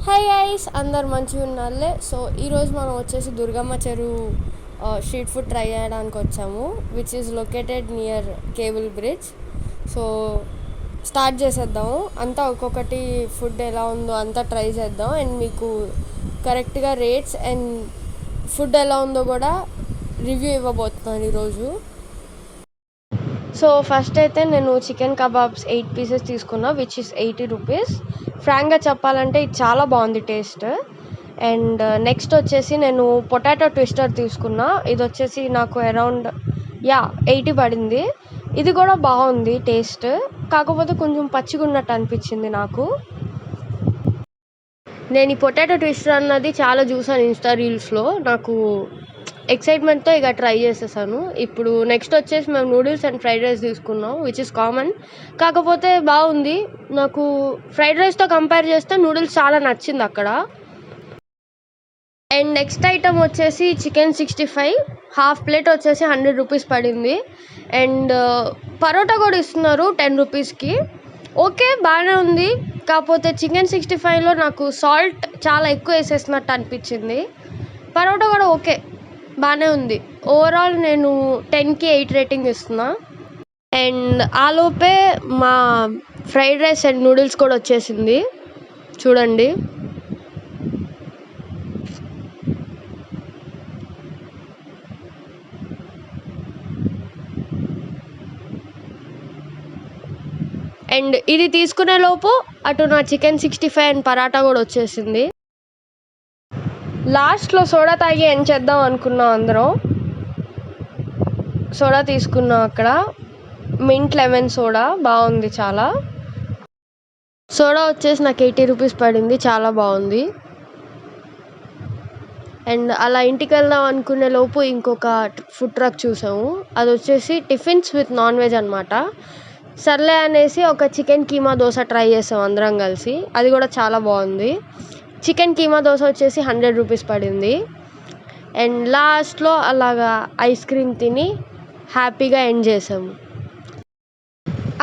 Hi guys, అందరు మంచిగా ఉన్నారులే. So ఈరోజు మనం వచ్చేసి దుర్గమ్మ చెరువు స్ట్రీట్ ఫుడ్ ట్రై చేయడానికి వచ్చాము, which is located near cable bridge. So start చేసేద్దాము. అంతా ఒక్కొక్కటి ఫుడ్ ఎలా ఉందో అంతా ట్రై చేద్దాం అండ్ మీకు కరెక్ట్గా రేట్స్ అండ్ ఫుడ్ ఎలా ఉందో కూడా రివ్యూ ఇవ్వబోతున్నాను ఈరోజు. సో ఫస్ట్ అయితే నేను చికెన్ కబాబ్స్ 8 పీసెస్ తీసుకున్నా, విచ్ ఇస్ 80 రూపీస్. ఫ్రాంక్గా చెప్పాలంటే ఇది చాలా బాగుంది టేస్ట్. అండ్ నెక్స్ట్ వచ్చేసి నేను పొటాటో ట్విస్టర్ తీసుకున్నా. ఇది వచ్చేసి నాకు అరౌండ్ 80 పడింది. ఇది కూడా బాగుంది టేస్ట్, కాకపోతే కొంచెం పచ్చిగా ఉన్నట్టు అనిపించింది నాకు. నేను ఈ పొటాటో ట్విస్టర్ అన్నది చాలా చూసాను ఇన్స్టా రీల్స్లో. నాకు ఎక్సైట్మెంట్తో ఇక ట్రై చేసేసాను. ఇప్పుడు నెక్స్ట్ వచ్చేసి మేము నూడిల్స్ అండ్ ఫ్రైడ్ రైస్ తీసుకున్నాం, విచ్ ఇస్ కామన్, కాకపోతే బాగుంది. నాకు ఫ్రైడ్ రైస్తో కంపేర్ చేస్తే నూడిల్స్ చాలా నచ్చింది అక్కడ. అండ్ నెక్స్ట్ ఐటమ్ వచ్చేసి చికెన్ 65, హాఫ్ ప్లేట్ వచ్చేసి 100 రూపీస్ పడింది. అండ్ పరోటా కూడా ఇస్తున్నారు 10 రూపీస్కి. ఓకే, బాగానే ఉంది. కాకపోతే చికెన్ 65లో నాకు సాల్ట్ చాలా ఎక్కువ వేసేసినట్టు అనిపించింది. పరోటా కూడా ఓకే, బాగానే ఉంది. ఓవరాల్ నేను 10కి 8 రేటింగ్ ఇస్తున్నా. అండ్ ఆలోపే మా ఫ్రైడ్ రైస్ అండ్ నూడిల్స్ కూడా వచ్చేసింది, చూడండి. అండ్ ఇది తీసుకునే లోపు అటు నా చికెన్ 65 అండ్ పరాటా కూడా వచ్చేసింది. లాస్ట్లో సోడా తాగి ఏం చేద్దాం అనుకున్నాం అందరం. సోడా తీసుకున్నాం అక్కడ, మింట్ లెమన్ సోడా, బాగుంది చాలా. సోడా వచ్చేసి నాకు 80 రూపీస్ పడింది, చాలా బాగుంది. అండ్ అలా ఇంటికి వెళ్దాం అనుకునే లోపు ఇంకొక ఫుడ్ ట్రక్ చూసాము. అది వచ్చేసి టిఫిన్స్ విత్ నాన్ వెజ్ అనమాట. సర్లే అనేసి ఒక చికెన్ కీమా దోశ ట్రై చేసాం అందరం కలిసి, అది కూడా చాలా బాగుంది. చికెన్ కీమా దోశ వచ్చేసి 100 రూపీస్ పడింది. అండ్ లాస్ట్లో అలాగా ఐస్ క్రీమ్ తిని హ్యాపీగా ఎండ్ చేసాము.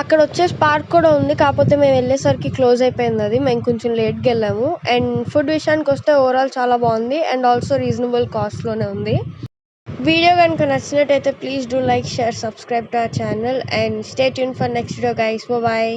అక్కడ వచ్చేసి పార్క్ కూడా ఉంది, కాకపోతే మేము వెళ్ళేసరికి క్లోజ్ అయిపోయింది. అది మేము కొంచెం లేట్గా వెళ్ళాము. అండ్ ఫుడ్ విషయానికి వస్తే ఓవరాల్ చాలా బాగుంది అండ్ ఆల్సో రీజనబుల్ కాస్ట్లోనే ఉంది. వీడియో కనుక నచ్చినట్టయితే please do like, share, subscribe to our channel and stay tune for next video guys. Bye.